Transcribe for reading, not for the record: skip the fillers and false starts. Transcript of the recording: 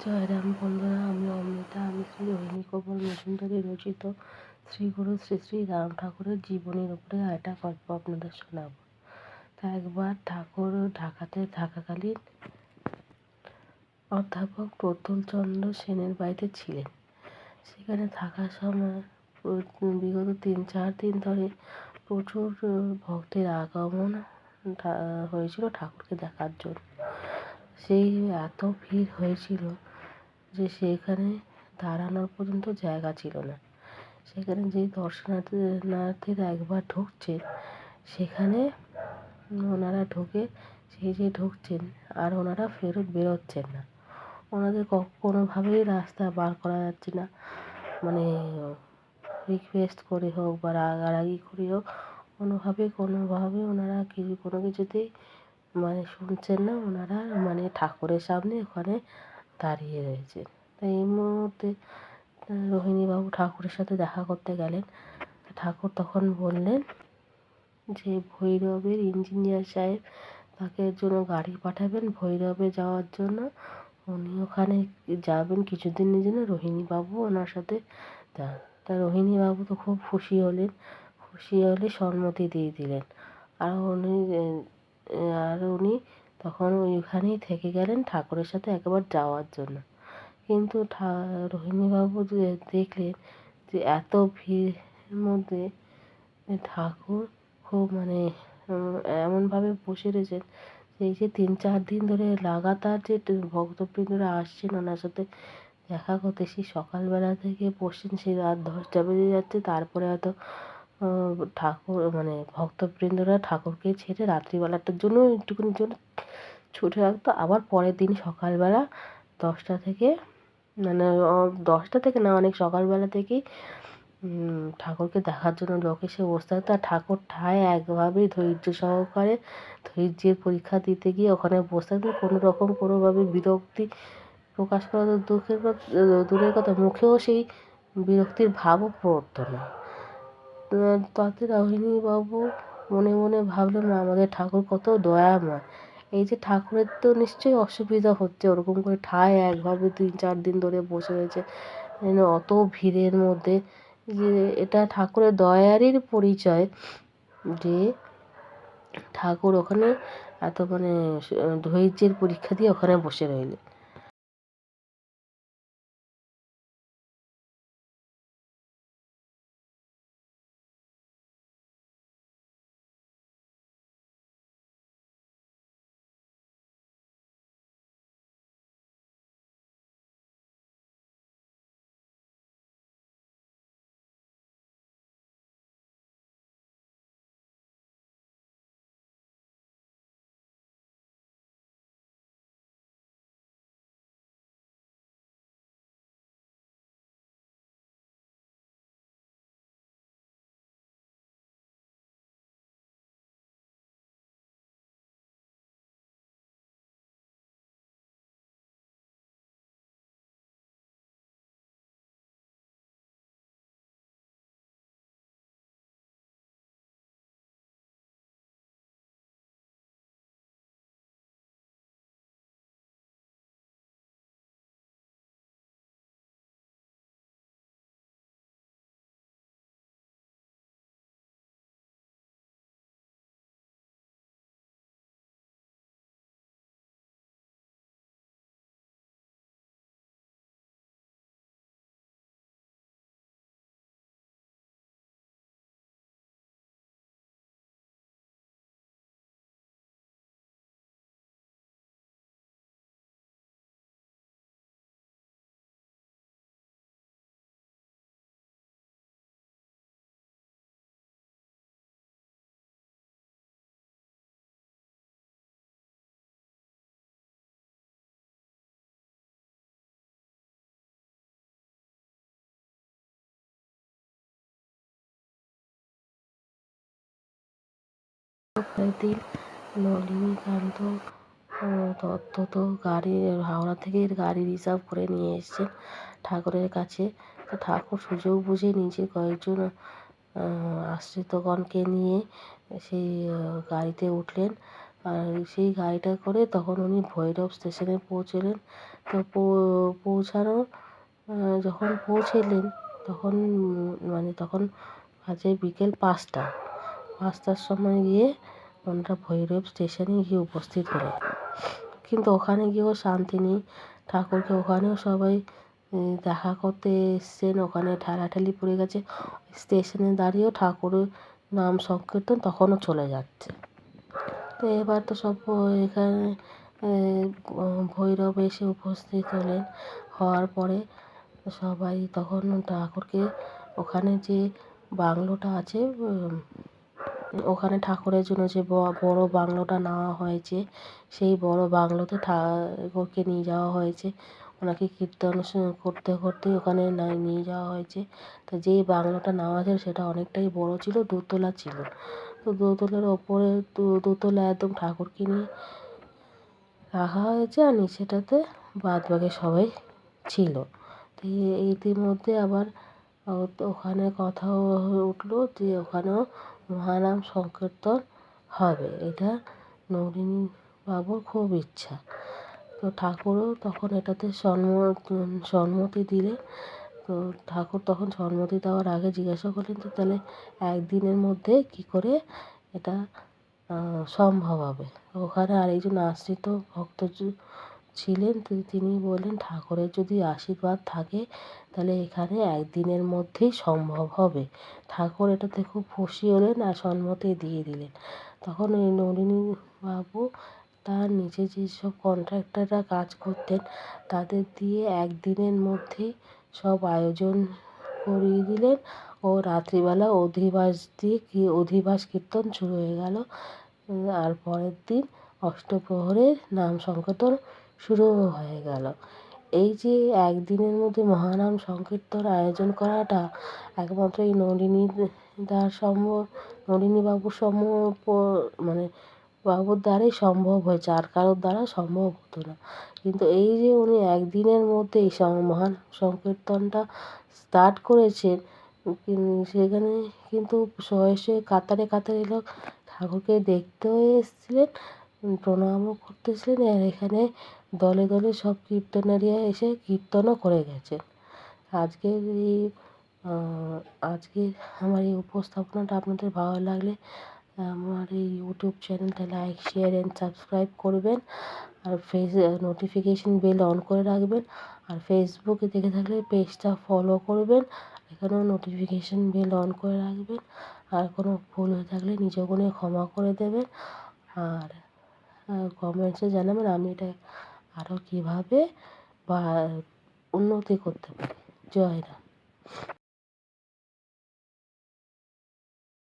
জয়রাম বন্ধুরা, আমি অমৃতা। আমি শ্রী রোহিণী কমল মজুমদারের রচিত শ্রী গুরু শ্রী শ্রী রাম ঠাকুরের জীবনীর উপরে একটা গল্প আপনাদের শোনাব। তা একবার ঠাকুর ঢাকাতে থাকাকালীন অধ্যাপক প্রতুলচন্দ্র সেনের বাড়িতে ছিলেন। সেখানে থাকার সময় বিগত 3-4 দিন ধরে প্রচুর ভক্তের আগমন হয়েছিল ঠাকুরকে দেখার জন্য। সেই এত ভিড় হয়েছিল যে সেখানে দাঁড়ানোর পর্যন্ত জায়গা ছিল না। সেখানে যে দর্শনার্থীরা একবার ঢুকছেন, সেখানে ওনারা ঢুকে যে ঢুকছেন আর ওনারা ফেরত বেরোচ্ছেন না। ওনাদের কোনোভাবেই রাস্তা বার করা যাচ্ছে না। মানে রিকোয়েস্ট করে হোক বা রাগারাগি করে হোক, কোনোভাবে ওনারা কোনো কিছুতেই শুনছেন না। ওনারা ঠাকুরের সামনে ওখানে দাঁড়িয়ে রয়েছে। তাই এই মুহূর্তে রোহিণীবাবু ঠাকুরের সাথে দেখা করতে গেলেন। ঠাকুর তখন বললেন যে ভৈরবের ইঞ্জিনিয়ার সাহেব তাকে জন্য গাড়ি পাঠাবেন ভৈরবে যাওয়ার জন্য। উনি ওখানে যাবেন কিছুদিনের জন্য, রোহিণীবাবু ওনার সাথে যান। তা রোহিণীবাবু তো খুব খুশি হলে সম্মতি দিয়ে দিলেন। আর উনি তখন ওইখানেই থেকে গেলেন ঠাকুরের সাথে একবার যাওয়ার জন্য। কিন্তু রোহিণীবাবু দেখলেন যে এত ভিড়ের মধ্যে ঠাকুর খুব এমনভাবে বসে রয়েছেন যে এই যে 3-4 দিন ধরে লাগাতার যে ভক্তবৃন্দরা আসছেন ওনার সাথে দেখা করতে, সেই সকালবেলা থেকে বসছেন, সেই রাত 10টা বেজে যাচ্ছে। তারপরে হয়তো ঠাকুর ভক্তবৃন্দরা ঠাকুরকে ছেড়ে রাত্রিবেলাটার জন্য একটুখানির জন্য ছুটে রাখতো। আবার পরের দিন সকালবেলা 10টা থেকে 10টা থেকে না, অনেক সকালবেলা থেকেই ঠাকুরকে দেখার জন্য লোক এসে বসে থাকতো। আর ঠাকুর ঠায় একভাবে ধৈর্য সহকারে ধৈর্যের পরীক্ষা দিতে গিয়ে ওখানে বসে থাকতেন। কোনোভাবে বিরক্তি প্রকাশ করা তো দূরের কথা, মুখেও সেই বিরক্তির ভাবও পড়তো না। তাতে রোহিণীবাবু মনে মনে ভাবলেন, আমাদের ঠাকুর কত দয়াময়। এই যে ঠাকুরের তো নিশ্চয়ই অসুবিধা হচ্ছে, ওরকম করে ঠায় একভাবে 3-4 দিন ধরে বসে রয়েছে অত ভিড়ের মধ্যে। যে এটা ঠাকুরের দয়ারই পরিচয় যে ঠাকুর ওখানে এত ধৈর্যের পরীক্ষা দিয়ে ওখানে বসে রইলেন। পরের দিন নলিনীকান্ত দত্ত তো হাওড়া থেকে গাড়ি রিজার্ভ করে নিয়ে এসছেন ঠাকুরের কাছে। তো ঠাকুর সুযোগ বুঝে নিজের কয়েকজন আশ্রিতগণকে নিয়ে সেই গাড়িতে উঠলেন। আর সেই গাড়িটা করে তখন উনি ভৈরব স্টেশনে পৌঁছলেন। তো পৌঁছানো যখন পৌঁছলেন তখন তখন বাজে বিকেল 5টার সময় গিয়ে ওনারা ভৈরব স্টেশনে গিয়ে উপস্থিত হলেন। কিন্তু ওখানে গিয়েও শান্তি নেই। ঠাকুরকে ওখানেও সবাই দেখা করতে এসছেন, ওখানে ঠেলাঠেলি পড়ে গেছে। স্টেশনে দাঁড়িয়েও ঠাকুরের নাম সংকীর্তন তখনও চলে যাচ্ছে। তো এবার তো সব এখানে ভৈরব এসে উপস্থিত হলেন। হওয়ার পরে সবাই তখন ঠাকুরকে ওখানে যে বাংলোটা আছে, ওখানে ঠাকুরের জন্য যে বড় বাংলোটা নেওয়া হয়েছে, সেই বড় বাংলোতে ঠাকুরকে নিয়ে যাওয়া হয়েছে। ওনাকে কীর্তন করতে করতে ওখানে নিয়ে যাওয়া হয়েছে। তো যেই বাংলোটা নেওয়া ছিল সেটা অনেকটাই বড় ছিল, দোতলা ছিল। তো দোতলার ওপরে দোতলা একদম ঠাকুরকে নিয়ে রাখা হয়েছে, আর নিচেটাতে বাদবাকি সবাই ছিল। তো ইতিমধ্যে আবার ওখানে কথাও উঠলো যে ওখানেও মহানাম সংকীর্তন হবে। এটা নলিনী বাবুর খুব ইচ্ছা। তো ঠাকুরও তখন এটাতে সম্মতি দিলেন। তো ঠাকুর তখন সম্মতি দেওয়ার আগে জিজ্ঞাসা করলেন যে তাহলে একদিনের মধ্যে কী করে এটা সম্ভব হবে। ওখানে আরেকজন আশ্রিত ভক্ত ছিলেন, তিনি বললেন ঠাকুরের যদি আশীর্বাদ থাকে তাহলে এখানে একদিনের মধ্যেই সম্ভব হবে। ঠাকুর এটাতে খুব খুশি হলেন আর সম্মতি দিয়ে দিলেন। তখন ওই নলিনী বাবু তার নিচে যেসব কন্ট্রাক্টররা কাজ করতেন তাদের দিয়ে একদিনের মধ্যেই সব আয়োজন করিয়ে দিলেন। ও রাত্রিবেলা অধিবাস কীর্তন শুরু হয়ে গেল। আর পরের দিন অষ্টপ্রহরের নাম সংকীর্তন শুরু হয়ে গেল। এই যে একদিনের মধ্যে মহানাম সংকীর্তন আয়োজন করাটা একমাত্র এই নলিনী বাবুর বাবুর দ্বারাই সম্ভব হয়েছে, আর কারোর দ্বারা সম্ভব হতো না। কিন্তু এই যে উনি একদিনের মধ্যে এই মহান সংকীর্তনটা স্টার্ট করেছেন, সেখানে কিন্তু শয়ে কাতারে কাতারে লোক ঠাকুরকে দেখতেও এসেছিলেন, প্রণামও করতেছিলেন, আর এখানে দলে দলে সব কীর্তনারীরা এসে কীর্তনও করে গেছেন। আজকের এই আজকের আমার এই উপস্থাপনাটা আপনাদের ভালো লাগলে আমার এই ইউটিউব চ্যানেলটা লাইক, শেয়ার অ্যান্ড সাবস্ক্রাইব করবেন। আর নোটিফিকেশন বেল অন করে রাখবেন। আর ফেসবুকে দেখে থাকলে পেজটা ফলো করবেন, এখানেও নোটিফিকেশন বেল অন করে রাখবেন। আর কোনো ভুল হয়ে থাকলে নিজ গুণে ক্ষমা করে দেবেন। আর কমেন্টসে জানাবেন আমি এটা আরও কীভাবে উন্নতি করতে পারি। জয় রাম।